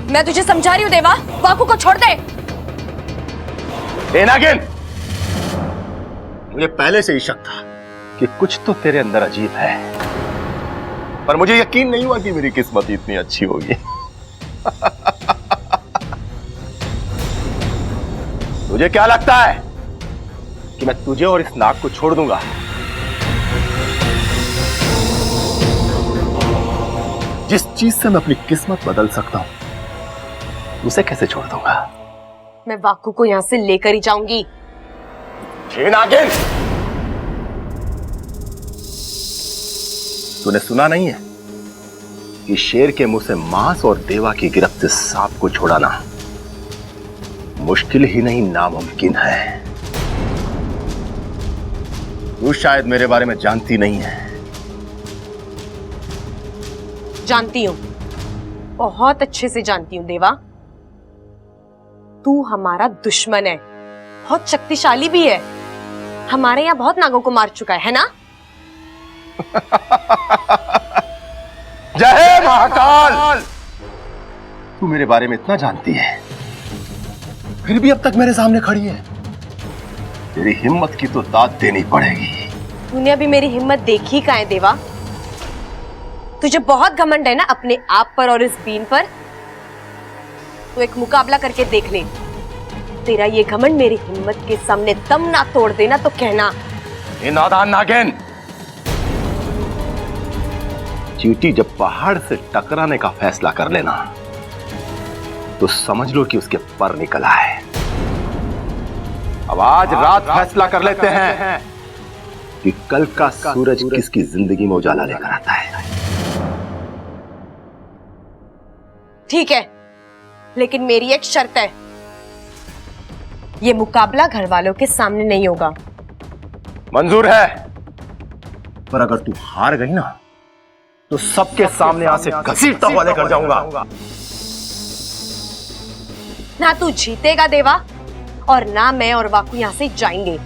मैं तुझे समझा रही हूँ देवा, वाकू को छोड़ दे। नागिन, मुझे पहले से ही शक था कि कुछ तो तेरे अंदर अजीब है, पर मुझे यकीन नहीं हुआ कि मेरी किस्मत इतनी अच्छी होगी। तुझे क्या लगता है कि मैं तुझे और इस नाग को छोड़ दूंगा? जिस चीज से मैं अपनी किस्मत बदल सकता हूं, उसे कैसे छोड़ दूंगा? मैं वाकू को यहां से लेकर ही जाऊंगी। नागिन, तूने सुना नहीं है कि शेर के मुंह से मांस और देवा की गिरफ्त से सांप को छुड़ाना मुश्किल ही नहीं नामुमकिन है। तू शायद मेरे बारे में जानती नहीं है। जानती हूं, बहुत अच्छे से जानती हूं देवा। तू हमारा दुश्मन है, बहुत शक्तिशाली भी है। हमारे यहां बहुत नागों को मार चुका है ना? जय महाकाल! तू मेरे बारे में इतना जानती है, फिर भी अब तक मेरे सामने खड़ी है। तेरी हिम्मत की तो दाद देनी पड़ेगी। तूने अभी मेरी हिम्मत देखी कहाँ है देवा? तुझे बहुत घमंड है ना अपने आप पर और इस बीन पर। तो एक मुकाबला करके देख ले। तेरा ये घमंड मेरी हिम्मत के सामने दम ना तोड़ देना तो कहना। ए नादान नागिन, चींटी जब पहाड़ से टकराने का फैसला कर लेना तो समझ लो कि उसके पर निकला है। अब आज रात फैसला कर लेते हैं कि कल का सूरज किसकी जिंदगी में उजाला लेकर आता है। ठीक है, लेकिन मेरी एक शर्त है। ये मुकाबला घर वालों के सामने नहीं होगा। मंजूर है, पर अगर तू हार गई ना तो सबके सामने यहां से घसीटता हुआ लेकर जाऊंगा। ना तू जीतेगा देवा, और ना मैं और वाकू यहां से जाएंगे।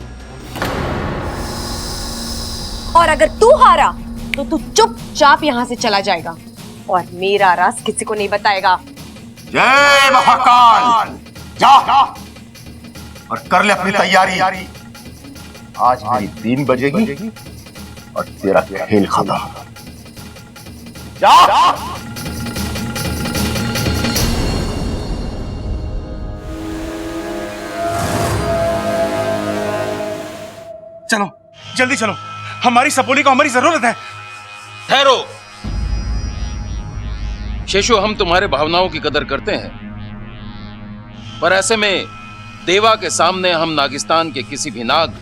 और अगर तू हारा तो तू चुपचाप यहां से चला जाएगा और मेरा राज किसी को नहीं बताएगा। जय महाकाल! जा और कर ले अपनी तैयारी। आज मेरी 3 बजेगी और तेरा खेल खत्म। जा! चलो, जल्दी चलो, हमारी सपोली को हमारी जरूरत है। ठहरो शेषु, हम तुम्हारे भावनाओं की कदर करते हैं, पर ऐसे में देवा के सामने हम नागिस्तान के किसी भी नाग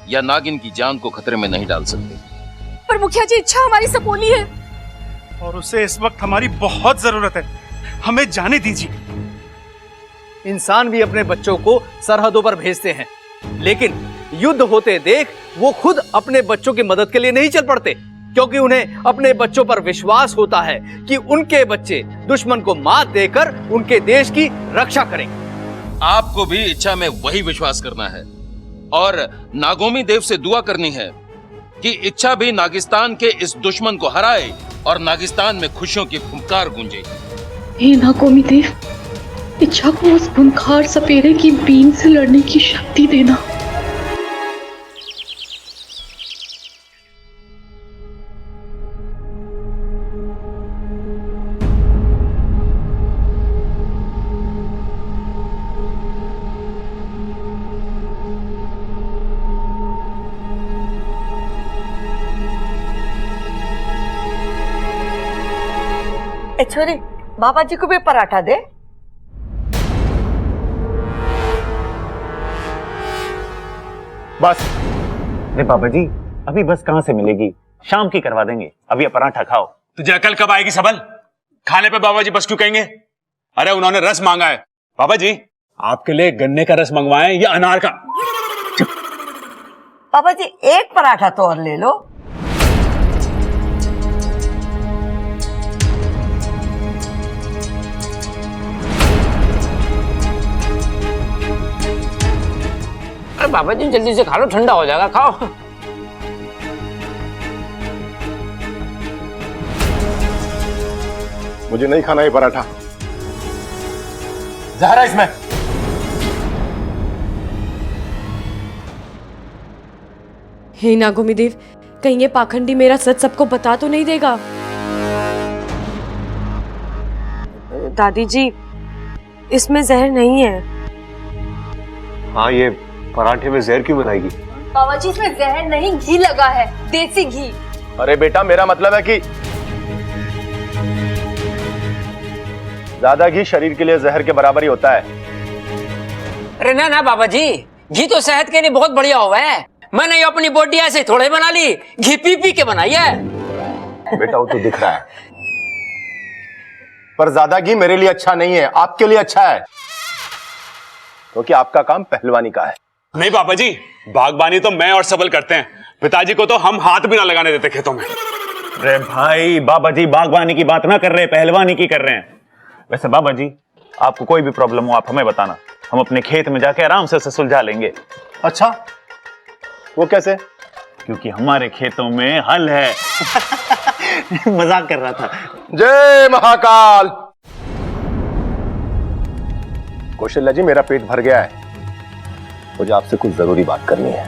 या नागिन की जान को खतरे में नहीं डाल सकते। पर मुखिया जी, इच्छा हमारी सपोली है और उसे इस वक्त हमारी बहुत जरूरत है। हमें जाने दीजिए। इंसान भी अपने बच्चों को सरहदों पर भेजते हैं, लेकिन युद्ध होते देख वो खुद अपने बच्चों की मदद के लिए नहीं चल पड़ते, क्योंकि उन्हें अपने बच्चों पर विश्वास होता है कि उनके बच्चे दुश्मन को मात देकर उनके देश की रक्षा करेंगे। आपको भी इच्छा में वही विश्वास करना है और नागोमी देव से दुआ करनी है कि इच्छा भी नागिस्तान के इस दुश्मन को हराए और नागिस्तान में खुशियों की फुंकार गूंजे। हे नागोमी देव, इच्छा को उस खूंखार सपेरे की बीन से लड़ने की शक्ति देना। छोरी, बाबा जी को भी पराठा दे। बस। अरे बाबा जी, अभी बस कहां से मिलेगी, शाम की करवा देंगे, अभी ये पराठा खाओ। तुझे अकल कब आएगी सबल? खाने पे बाबा जी बस क्यों कहेंगे? अरे उन्होंने रस मांगा है। बाबा जी, आपके लिए गन्ने का रस मंगवाएं या अनार का? बाबा जी, एक पराठा तो और ले लो। अरे बाबा जी, जल्दी से खा लो, ठंडा हो जाएगा, खाओ। मुझे नहीं खाना ये पराठा। जहर है इसमें। हे नागोमी देव, कहीं ये पाखंडी मेरा सच सबको बता तो नहीं देगा? दादी जी, इसमें जहर नहीं है। हाँ, ये पराठे में जहर क्यों बनाएगी? बाबा जी, इसमें जहर नहीं, घी लगा है, देसी घी। अरे बेटा, मेरा मतलब है कि ज्यादा घी शरीर के लिए जहर के बराबर ही होता है। अरे ना ना बाबा जी, घी तो सेहत के लिए बहुत बढ़िया हुआ है। मैंने अपनी बॉडी ऐसे थोड़े बना ली, घी पी पी के बनाई है। बेटा वो तो दिख रहा है, पर ज्यादा घी मेरे लिए अच्छा नहीं है, आपके लिए अच्छा है, क्योंकि आपका काम पहलवानी का है। नहीं पापा जी, बागबानी तो मैं और सबल करते हैं, पिताजी को तो हम हाथ भी ना लगाने देते खेतों में। अरे भाई, बाबा जी बागवानी की बात ना कर रहे, पहलवानी की कर रहे हैं। वैसे बाबा जी, आपको कोई भी प्रॉब्लम हो आप हमें बताना, हम अपने खेत में जाके आराम से उसे सुलझा लेंगे। अच्छा, वो कैसे? क्योंकि हमारे खेतों में हल है। मजाक कर रहा था। जय महाकाल। कौशल्या जी, मेरा पेट भर गया है, मुझे आपसे कुछ जरूरी बात करनी है।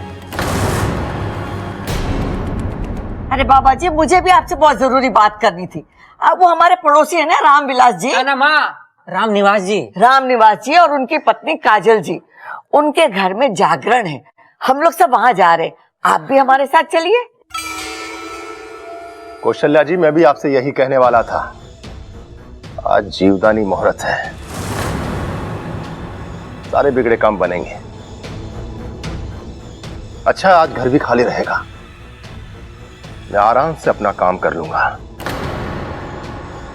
अरे बाबा जी, मुझे भी आपसे बहुत जरूरी बात करनी थी। अब वो हमारे पड़ोसी है ना, रामविलास जी, ना माँ, रामनिवास जी। रामनिवास जी और उनकी पत्नी काजल जी, उनके घर में जागरण है, हम लोग सब वहां जा रहे हैं, आप भी हमारे साथ चलिए। कौशल्या जी, मैं भी आपसे यही कहने वाला था, आज जीवदानी मुहूर्त है, सारे बिगड़े काम बनेंगे। अच्छा, आज घर भी खाली रहेगा, मैं आराम से अपना काम कर लूंगा,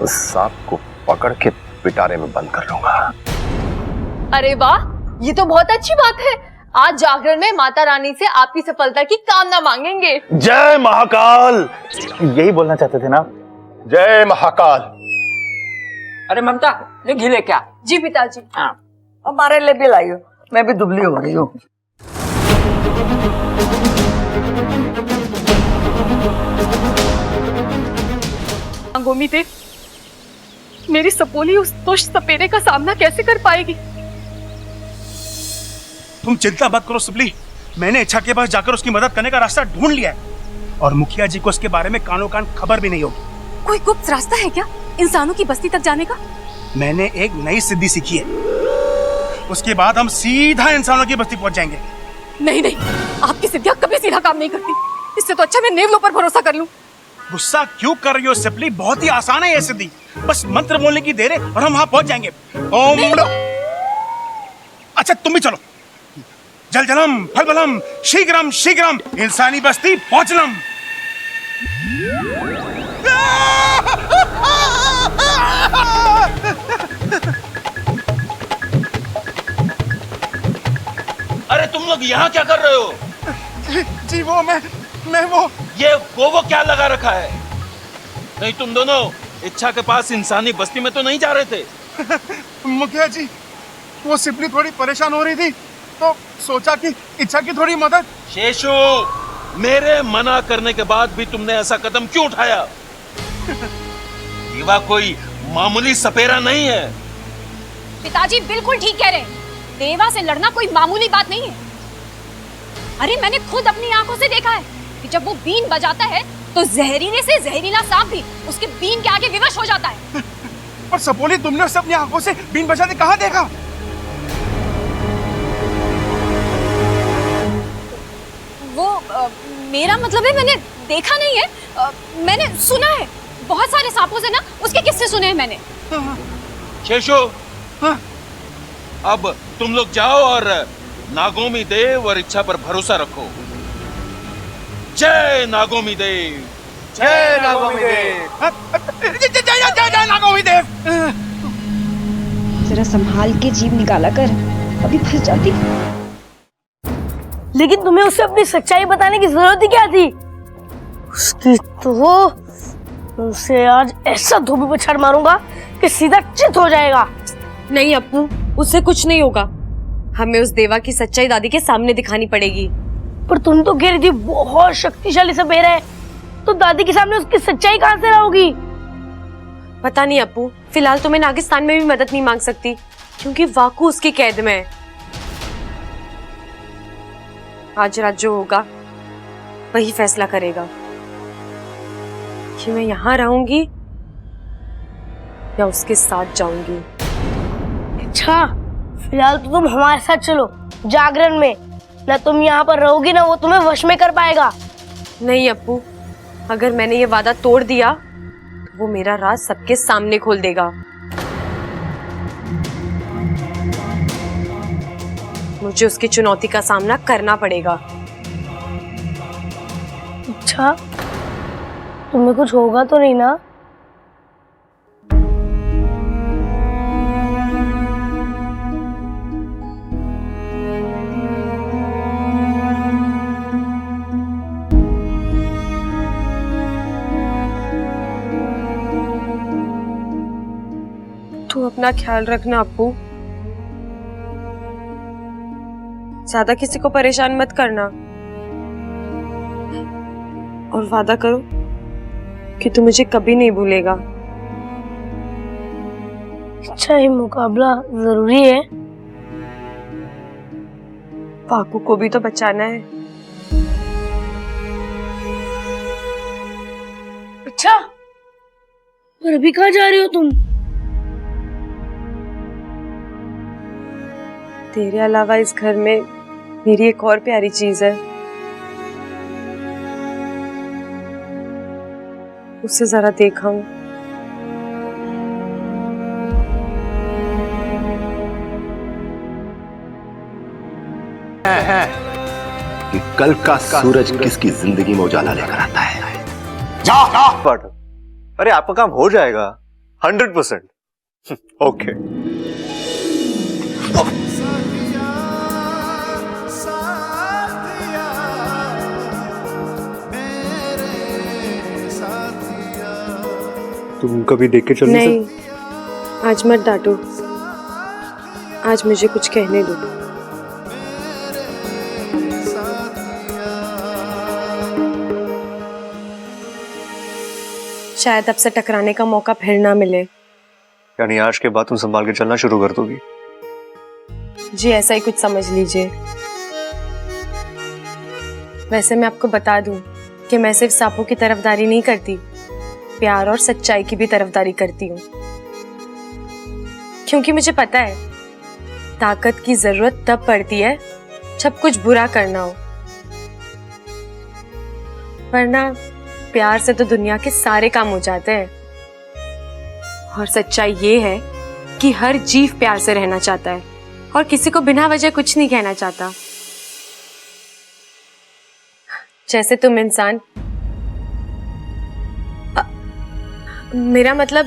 उस सांप को पकड़ के पिटारे में बंद कर लूंगा। अरे वाह, ये तो बहुत अच्छी बात है। आज जागरण में माता रानी से आपकी सफलता की कामना मांगेंगे। जय महाकाल, यही बोलना चाहते थे ना? जय महाकाल। अरे ममता, ये घी ले क्या? जी पिताजी। हाँ, हमारे लिए भी लाइयो, मैं भी दुबली हो रही हूँ। नागोमी देव, मेरी सपोली उस दुष्ट सपेरे का सामना कैसे कर पाएगी? तुम चिंता मत करो सुबली, मैंने इच्छा के पास जाकर उसकी मदद करने का रास्ता ढूंढ लिया है, और मुखिया जी को उसके बारे में कानो कान खबर भी नहीं होगी। कोई गुप्त रास्ता है क्या इंसानों की बस्ती तक जाने का? मैंने एक नई सिद्धि सीखी है, उसके बाद हम सीधा इंसानों की बस्ती पहुंच जाएंगे। नहीं नहीं, आपकी सिद्धियां कभी सीधा काम नहीं करती, इससे तो अच्छा मैं नेवलों पर भरोसा कर लूं। गुस्सा क्यों कर रही हो सिपली, बहुत ही आसान है ये सिद्धि, बस मंत्र बोलने की देर है और हम वहां पहुंच जाएंगे। ओम। अच्छा तुम भी चलो। जल जलम फल बलम शीघ्रम शीघ्रम इंसानी बस्ती पहुंचलम। अरे तुम लोग यहाँ क्या कर रहे हो? जी वो मैं वो ये वो क्या लगा रखा है? नहीं, तुम दोनों इच्छा के पास इंसानी बस्ती में तो नहीं जा रहे थे? मुखिया जी, वो सिपली थोड़ी परेशान हो रही थी तो सोचा कि इच्छा की थोड़ी मदद। शेषु, मेरे मना करने के बाद भी तुमने ऐसा कदम क्यों उठाया? दीवा कोई मामूली सपेरा नहीं है। पिताजी बिल्कुल ठीक कह रहे हैं, देवा से लड़ना कोई मामूली बात नहीं है। अरे मैंने खुद अपनी आंखों से देखा है कि जब वो बीन बजाता है तो जहरीले से जहरीला सांप भी उसके बीन के आगे विवश हो जाता है। पर सपोली, तुमने उसे अपनी आंखों से बीन बजाते कहाँ देखा? वो मेरा मतलब है मैंने देखा नहीं है, मैंने सुना है, बहुत सारे सांपों से ना उसके किस्से सुने हैं मैंने। शेषु, अब तुम लोग जाओ और नागोमी देव और इच्छा पर भरोसा रखो। जय नागोमी देव। जय नागोमी देव। जय नागोमी देव। जरा संभाल के जीभ निकाला कर, अभी फंस जाती। लेकिन तुम्हें उसे अपनी सच्चाई बताने की जरूरत ही क्या थी? उसकी तो उसे आज ऐसा धोबी पे छड़ मारूंगा कि सीधा चित हो जाएगा। नहीं अप्पू, उससे कुछ नहीं होगा, हमें उस देवा की सच्चाई दादी के सामने दिखानी पड़ेगी। पर तुम तो कह रही थी बहुत शक्तिशाली सपेरा है, तो दादी के सामने उसकी सच्चाई कहां से लाओगी? पता नहीं अप्पू, फिलहाल तो मैं नागिस्तान में भी मदद नहीं मांग सकती क्योंकि वाकू उसकी कैद में है। आज रात जो होगा वही फैसला करेगा कि मैं यहाँ रहूंगी या उसके साथ जाऊंगी। अच्छा, फिलहाल तो तुम हमारे साथ चलो जागरण में। ना तुम यहाँ पर रहोगी ना वो तुम्हें वश में कर पाएगा। नहीं अप्पू, अगर मैंने ये वादा तोड़ दिया तो वो मेरा राज सबके सामने खोल देगा। मुझे उसकी चुनौती का सामना करना पड़ेगा। अच्छा, तुम्हें कुछ होगा तो नहीं ना? तू अपना ख्याल रखना अप्पू, ज्यादा किसी को परेशान मत करना और वादा करो कि तू मुझे कभी नहीं भूलेगा। अच्छा, ये मुकाबला जरूरी है? वाकू को भी तो बचाना है। अच्छा, और अभी कहाँ जा रही हो तुम? तेरे अलावा इस घर में मेरी एक और प्यारी चीज है, उसे जरा देखाऊं। कि कल का सूरज किसकी जिंदगी में उजाला लेकर आता है। जा पार्टनर, अरे आपका काम हो जाएगा 100%। ओके। तुम कभी देख के चल नहीं, आज मत डांटो, आज मुझे कुछ कहने दो। शायद अब से टकराने का मौका फिर ना मिले। यानी आज के बाद तुम संभाल के चलना शुरू कर दोगी? जी ऐसा ही कुछ समझ लीजिए। वैसे मैं आपको बता दूं कि मैं सिर्फ सांपों की तरफदारी नहीं करती, प्यार और सच्चाई की भी तरफदारी करती हूँ। क्योंकि मुझे पता है ताकत की जरूरत तब पड़ती है जब कुछ बुरा करना हो, वरना प्यार से तो दुनिया के सारे काम हो जाते हैं। और सच्चाई ये है कि हर जीव प्यार से रहना चाहता है और किसी को बिना वजह कुछ नहीं कहना चाहता। जैसे तुम इंसान, मेरा मतलब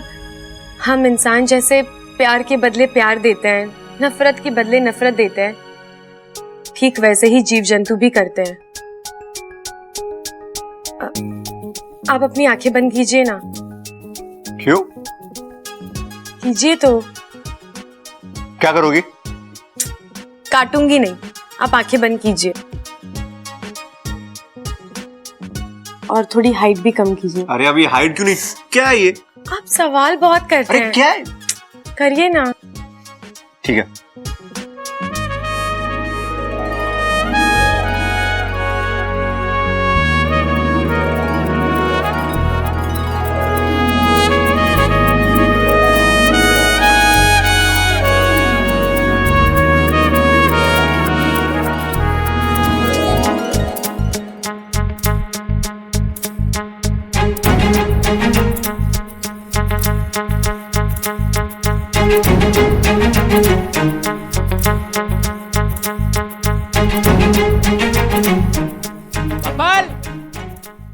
हम इंसान जैसे प्यार के बदले प्यार देते हैं, नफरत के बदले नफरत देते हैं, ठीक वैसे ही जीव जंतु भी करते हैं। आप अपनी आंखें बंद कीजिए ना। क्यों? कीजिए तो। क्या करोगी? काटूंगी नहीं, आप आंखें बंद कीजिए और थोड़ी हाइट भी कम कीजिए। अरे अभी हाइट क्यों नहीं? क्या है ये? आप सवाल बहुत करते हैं। अरे क्या है? करिए ना। ठीक है।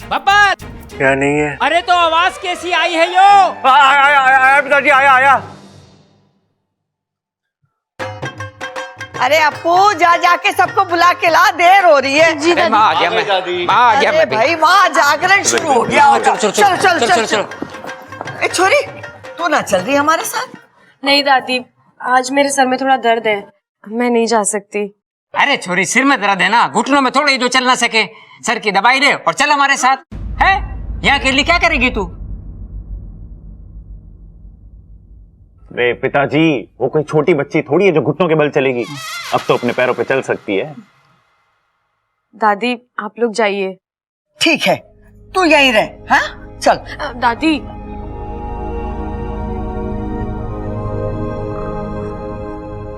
बब्बल, क्या नहीं है? अरे तो आवाज कैसी आई है यो? आया पिताजी, आया। अरे अपू, जा जाके सबको बुला के ला, देर हो रही है। जी दादी। माँ आ गया मैं। माँ आ गया मैं। भाई वहाँ जागरण शुरू हो गया होगा। चल चल चल चल। ए छोरी, तू ना चल रही हमारे साथ? नहीं दादी, आज मेरे सर में थोड़ा दर्द है, मैं नहीं जा सकती। अरे छोरी, सिर में दर्द है ना, घुटनों में थोड़ी जो चल ना सके, सर की दबाई दे और चल हमारे साथ। है यहाँ के लिए क्या करेगी तू? अरे पिताजी, वो कोई छोटी बच्ची थोड़ी है जो घुटनों के बल चलेगी। अब तो अपने पैरों पे चल सकती है। दादी आप लोग जाइए। ठीक है, तू यहीं रह। हाँ चल। दादी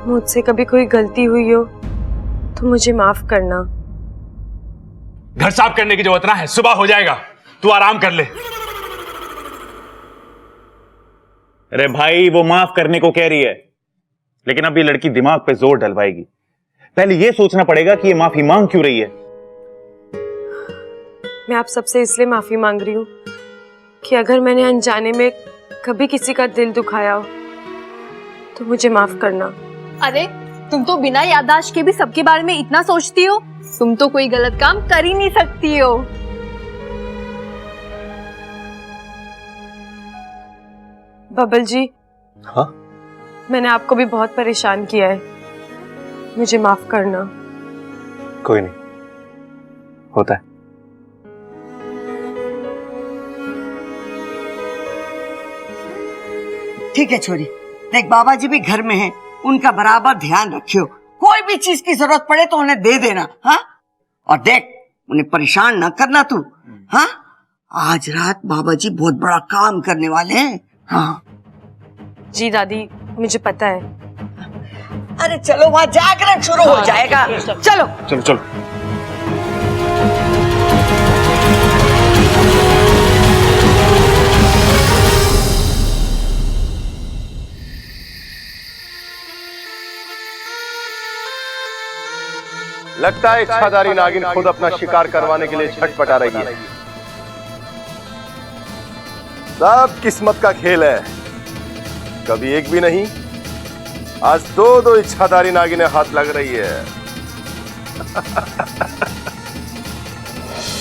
मुझसे कभी कोई गलती हुई हो तो मुझे माफ करना। घर साफ करने की जरूरत ना है, सुबह हो जाएगा, तू आराम कर ले। अरे भाई, वो माफ करने को कह रही है, लेकिन अब ये लड़की दिमाग पे जोर डलवाएगी। पहले ये सोचना पड़ेगा कि ये माफी मांग क्यों रही है। मैं आप सबसे इसलिए माफी मांग रही हूँ कि अगर मैंने अनजाने में कभी किसी का दिल दुखाया हो तो मुझे माफ करना। अरे तुम तो बिना याददाश्त के भी सबके बारे में इतना सोचती हो। तुम तो कोई गलत काम कर ही नहीं सकती हो। बबल जी, हाँ? मैंने आपको भी बहुत परेशान किया है, मुझे माफ करना। कोई नहीं, होता है। ठीक है छोरी, देख बाबा जी भी घर में हैं, उनका बराबर ध्यान रखियो। कोई भी चीज की जरूरत पड़े तो उन्हें दे देना। हाँ, और देख उन्हें परेशान ना करना तू। हाँ, आज रात बाबा जी बहुत बड़ा काम करने वाले हैं। हाँ जी दादी, मुझे पता है। अरे चलो, वहां जागरण शुरू हो जाएगा। चलो चलो चलो। लगता है इच्छाधारी नागिन खुद अपना शिकार करवाने के लिए छटपटा रही है। सब किस्मत का खेल है, कभी एक भी नहीं, आज दो इच्छाधारी नागिनें हाथ लग रही है।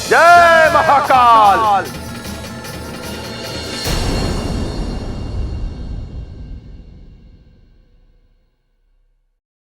जय महाकाल।